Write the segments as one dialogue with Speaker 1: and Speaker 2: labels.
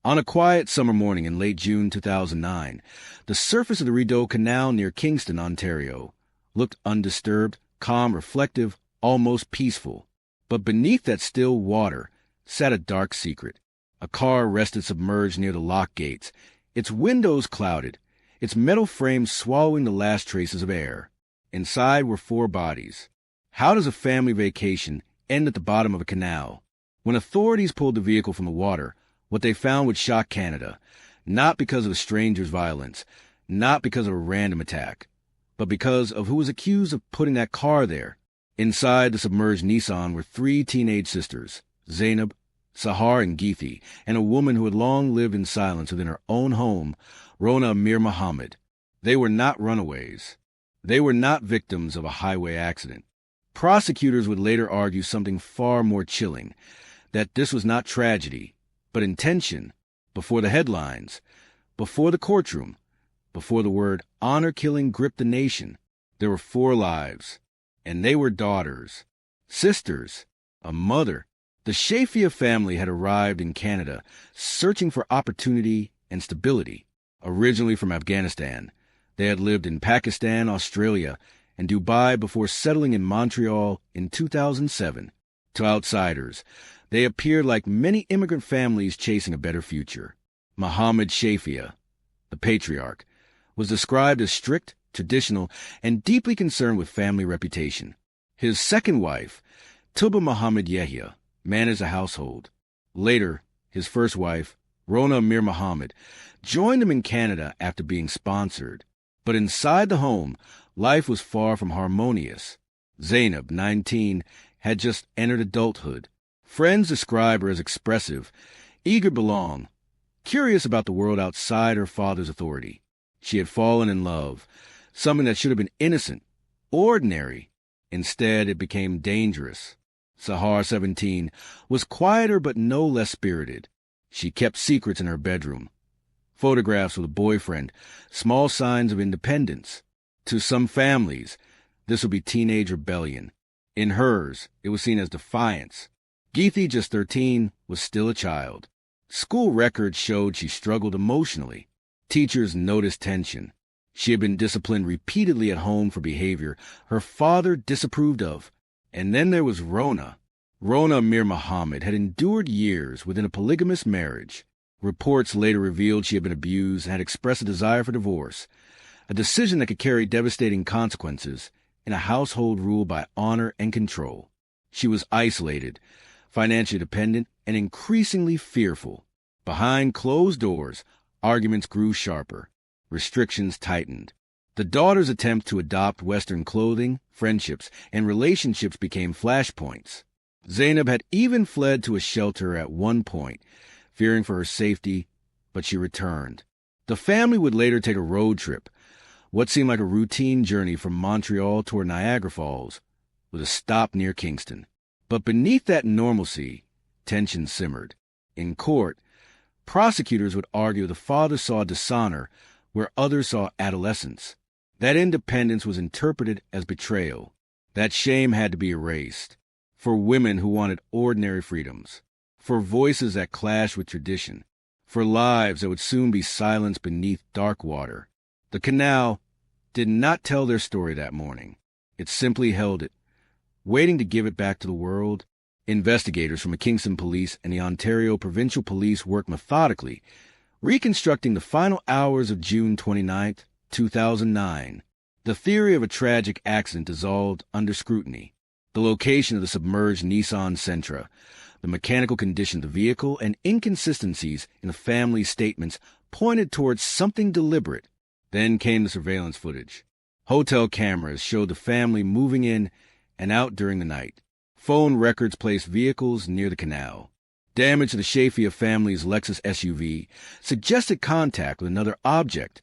Speaker 1: On a quiet summer morning in late June 2009, the surface of the Rideau Canal near Kingston, Ontario, looked undisturbed, calm, reflective, almost peaceful. But beneath that still water sat a dark secret. A car rested submerged near the lock gates, its windows clouded, its metal frame swallowing the last traces of air. Inside were 4 bodies. How does a family vacation end at the bottom of a canal? When authorities pulled the vehicle from the water, what they found would shock Canada, not because of a stranger's violence, not because of a random attack, but because of who was accused of putting that car there. Inside the submerged Nissan were 3 teenage sisters, Zainab, Sahar, and Geeti, and a woman who had long lived in silence within her own home, Rona Amir Mohammad. They were not runaways. They were not victims of a highway accident. Prosecutors would later argue something far more chilling, that this was not tragedy, but intention. Before the headlines, before the courtroom, before the word honor-killing gripped the nation, there were 4 lives, and they were daughters, sisters, a mother. The Shafia family had arrived in Canada searching for opportunity and stability. Originally from Afghanistan, they had lived in Pakistan, Australia, and Dubai before settling in Montreal in 2007. To outsiders, they appeared like many immigrant families chasing a better future. Mohammad Shafia, the patriarch, was described as strict, traditional, and deeply concerned with family reputation. His second wife, Tuba Muhammad Yahya, managed a household. Later, his first wife, Rona Amir Mohammad, joined him in Canada after being sponsored. But inside the home, life was far from harmonious. Zainab, 19, had just entered adulthood. Friends describe her as expressive, eager to belong, curious about the world outside her father's authority. She had fallen in love, something that should have been innocent, ordinary. Instead, it became dangerous. Sahar, 17, was quieter but no less spirited. She kept secrets in her bedroom. Photographs with a boyfriend, small signs of independence. To some families, this would be teenage rebellion. In hers, it was seen as defiance. Geeti, just 13, was still a child. School records showed she struggled emotionally. Teachers noticed tension. She had been disciplined repeatedly at home for behavior her father disapproved of. And then there was Rona. Rona Amir Mohammad had endured years within a polygamous marriage. Reports later revealed she had been abused and had expressed a desire for divorce, a decision that could carry devastating consequences in a household ruled by honor and control. She was isolated, financially dependent, and increasingly fearful. Behind closed doors, arguments grew sharper. Restrictions tightened. The daughter's attempt to adopt Western clothing, friendships, and relationships became flashpoints. Zainab had even fled to a shelter at one point, fearing for her safety, but she returned. The family would later take a road trip, what seemed like a routine journey from Montreal toward Niagara Falls, with a stop near Kingston. But beneath that normalcy, tension simmered. In court, prosecutors would argue the father saw dishonor where others saw adolescence. That independence was interpreted as betrayal. That shame had to be erased. For women who wanted ordinary freedoms. For voices that clashed with tradition. For lives that would soon be silenced beneath dark water. The canal did not tell their story that morning. It simply held it, waiting to give it back to the world. Investigators from the Kingston Police and the Ontario Provincial Police worked methodically, reconstructing the final hours of June 29, 2009. The theory of a tragic accident dissolved under scrutiny. The location of the submerged Nissan Sentra, the mechanical condition of the vehicle, and inconsistencies in the family's statements pointed towards something deliberate. Then came the surveillance footage. Hotel cameras showed the family moving in and out during the night. Phone records placed vehicles near the canal. Damage to the Shafia family's Lexus SUV suggested contact with another object,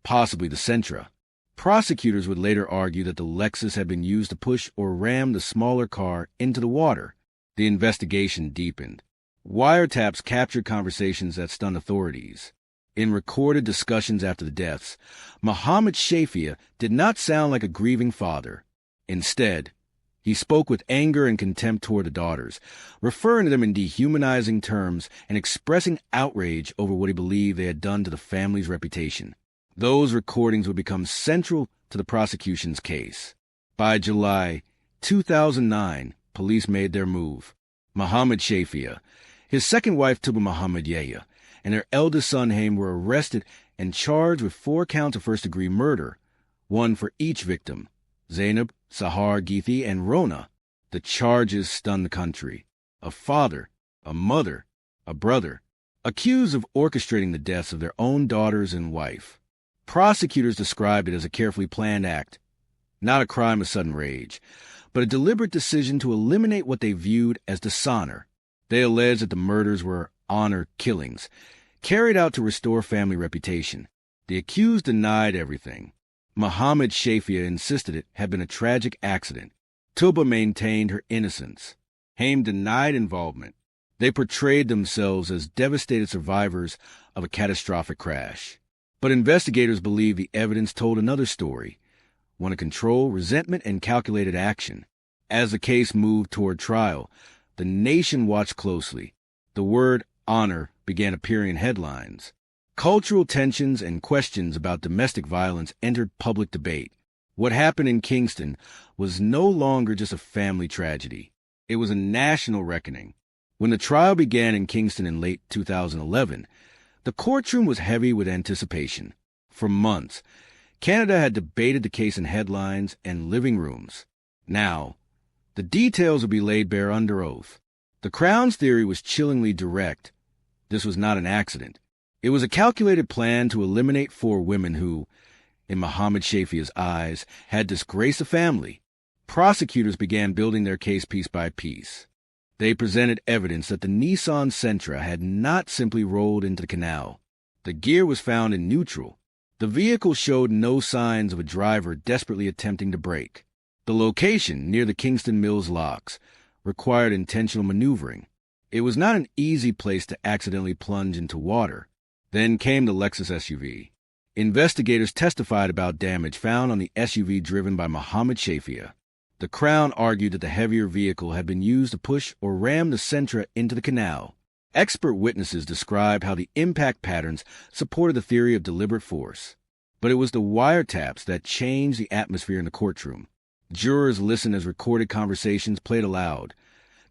Speaker 1: possibly the Sentra. Prosecutors would later argue that the Lexus had been used to push or ram the smaller car into the water. The investigation deepened. Wiretaps captured conversations that stunned authorities. In recorded discussions after the deaths, Mohammad Shafia did not sound like a grieving father. Instead, He spoke with anger and contempt toward the daughters, referring to them in dehumanizing terms and expressing outrage over what he believed they had done to the family's reputation. Those recordings would become central to the prosecution's case. By July 2009, police made their move. Mohammad Shafia, his second wife Tuba Muhammad Yahya, and their eldest son Haim were arrested and charged with 4 counts of first-degree murder, one for each victim: Zainab, Sahar, Geeti, and Rona. The charges stunned the country. A father, a mother, a brother, accused of orchestrating the deaths of their own daughters and wife. Prosecutors described it as a carefully planned act, not a crime of sudden rage, but a deliberate decision to eliminate what they viewed as dishonor. They alleged that the murders were honor killings, carried out to restore family reputation. The accused denied everything. Mohammad Shafia insisted it had been a tragic accident. Tuba maintained her innocence. Haim denied involvement. They portrayed themselves as devastated survivors of a catastrophic crash. But investigators believe the evidence told another story, one of control, resentment, and calculated action. As the case moved toward trial, the nation watched closely. The word honor began appearing in headlines. Cultural tensions and questions about domestic violence entered public debate. What happened in Kingston was no longer just a family tragedy. It was a national reckoning. When the trial began in Kingston in late 2011, the courtroom was heavy with anticipation. For months, Canada had debated the case in headlines and living rooms. Now, the details would be laid bare under oath. The Crown's theory was chillingly direct. This was not an accident. It was a calculated plan to eliminate 4 women who, in Mohammad Shafia's eyes, had disgraced the family. Prosecutors began building their case piece by piece. They presented evidence that the Nissan Sentra had not simply rolled into the canal. The gear was found in neutral. The vehicle showed no signs of a driver desperately attempting to brake. The location, near the Kingston Mills locks, required intentional maneuvering. It was not an easy place to accidentally plunge into water. Then came the Lexus SUV. Investigators testified about damage found on the SUV driven by Mohammad Shafia. The Crown argued that the heavier vehicle had been used to push or ram the Sentra into the canal. Expert witnesses described how the impact patterns supported the theory of deliberate force. But it was the wiretaps that changed the atmosphere in the courtroom. Jurors listened as recorded conversations played aloud.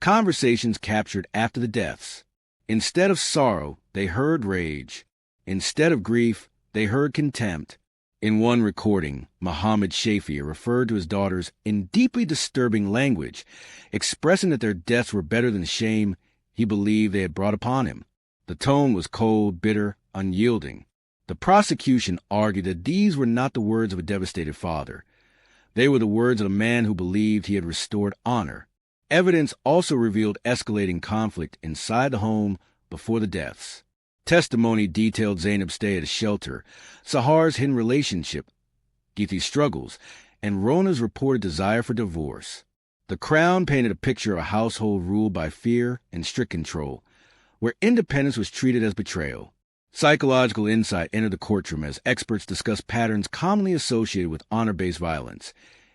Speaker 1: Conversations captured after the deaths. Instead of sorrow, they heard rage. Instead of grief, they heard contempt. In one recording, Mohammad Shafia referred to his daughters in deeply disturbing language, expressing that their deaths were better than the shame he believed they had brought upon him. The tone was cold, bitter, unyielding. The prosecution argued that these were not the words of a devastated father. They were the words of a man who believed he had restored honor. Evidence also revealed escalating conflict inside the home before the deaths. Testimony detailed Zainab's stay at a shelter, Sahar's hidden relationship, Geeti's struggles, and Rona's reported desire for divorce. The Crown painted a picture of a household ruled by fear and strict control, where independence was treated as betrayal. Psychological insight entered the courtroom as experts discussed patterns commonly associated with honor-based violence,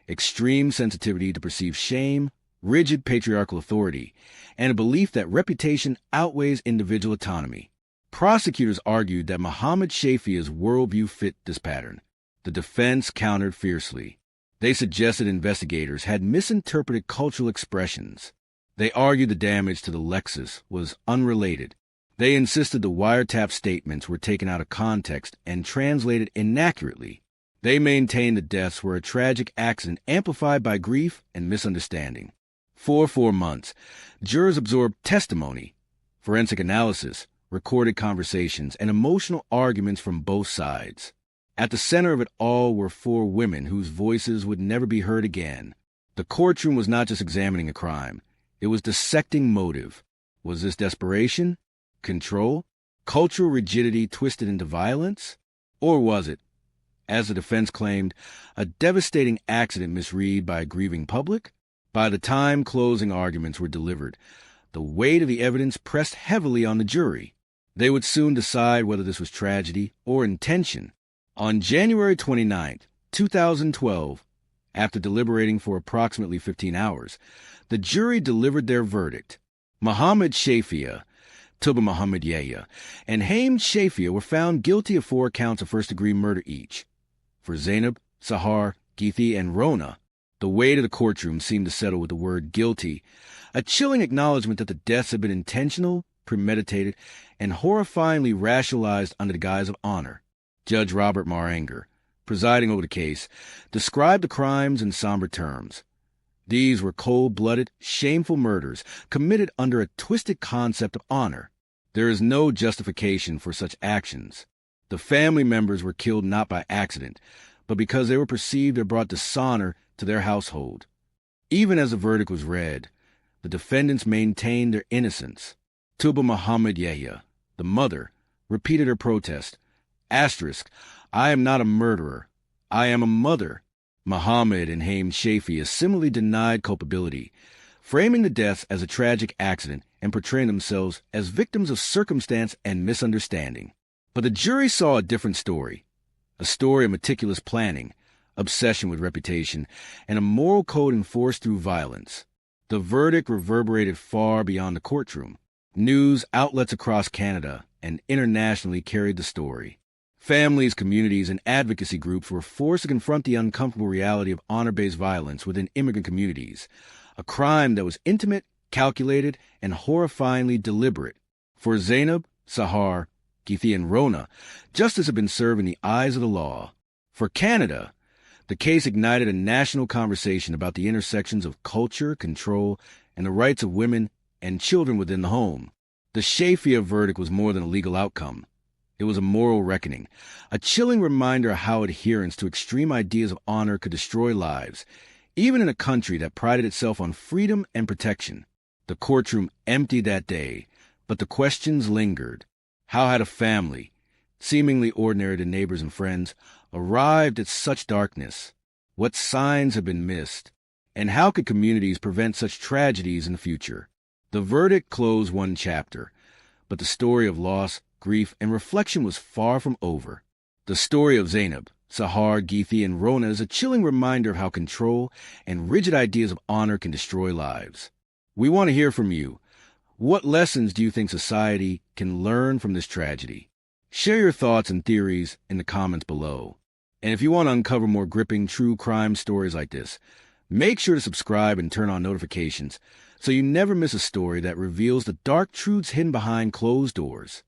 Speaker 1: extreme sensitivity to perceived shame, rigid patriarchal authority, and a belief that reputation outweighs individual autonomy. Prosecutors argued that Mohammad Shafia's worldview fit this pattern. The defense countered fiercely. They suggested investigators had misinterpreted cultural expressions. They argued the damage to the Lexus was unrelated. They insisted the wiretap statements were taken out of context and translated inaccurately. They maintained the deaths were a tragic accident amplified by grief and misunderstanding. For 4 months, jurors absorbed testimony, forensic analysis, recorded conversations, and emotional arguments from both sides. At the center of it all were 4 women whose voices would never be heard again. The courtroom was not just examining a crime. It was dissecting motive. Was this desperation? Control? Cultural rigidity twisted into violence? Or was it, as the defense claimed, a devastating accident misread by a grieving public? By the time closing arguments were delivered, the weight of the evidence pressed heavily on the jury. They would soon decide whether this was tragedy or intention. On January 29, 2012, After deliberating for approximately 15 hours, the jury delivered their verdict. Muhammad Shafia, Tuba Muhammad Yahya, and Haim Shafia were found guilty of 4 counts of first-degree murder each. For Zainab, Sahar, Geeti, and Rona, the weight of the courtroom seemed to settle with the word guilty, a chilling acknowledgement that the deaths had been intentional, premeditated, and horrifyingly rationalized under the guise of honor. Judge Robert Maranger, presiding over the case, described the crimes in somber terms. These were cold-blooded, shameful murders committed under a twisted concept of honor. There is no justification for such actions. The family members were killed not by accident, but because they were perceived to have brought dishonor to their household. Even as the verdict was read, the defendants maintained their innocence. Tuba Muhammad Yahya, the mother, repeated her protest. I am not a murderer. I am a mother. Muhammad and Haim Shafia similarly denied culpability, framing the deaths as a tragic accident and portraying themselves as victims of circumstance and misunderstanding. But the jury saw a different story, a story of meticulous planning, obsession with reputation, and a moral code enforced through violence. The verdict reverberated far beyond the courtroom. News outlets across Canada and internationally carried the story. Families, communities, and advocacy groups were forced to confront the uncomfortable reality of honor-based violence within immigrant communities, a crime that was intimate, calculated, and horrifyingly deliberate. For Zainab, Sahar, Geeti, and Rona, justice had been served in the eyes of the law. For Canada, the case ignited a national conversation about the intersections of culture, control, and the rights of women and children within the home. The Shafia verdict was more than a legal outcome. It was a moral reckoning, a chilling reminder of how adherence to extreme ideas of honor could destroy lives, even in a country that prided itself on freedom and protection. The courtroom emptied that day, but the questions lingered. How had a family, seemingly ordinary to neighbors and friends, arrived at such darkness? What signs had been missed? And how could communities prevent such tragedies in the future? The verdict closed one chapter, but the story of loss, grief, and reflection was far from over. The story of Zainab, Sahar, Geeti, and Rona is a chilling reminder of how control and rigid ideas of honor can destroy lives. We want to hear from you. What lessons do you think society can learn from this tragedy? Share your thoughts and theories in the comments below. And if you want to uncover more gripping true crime stories like this, make sure to subscribe and turn on notifications so you never miss a story that reveals the dark truths hidden behind closed doors.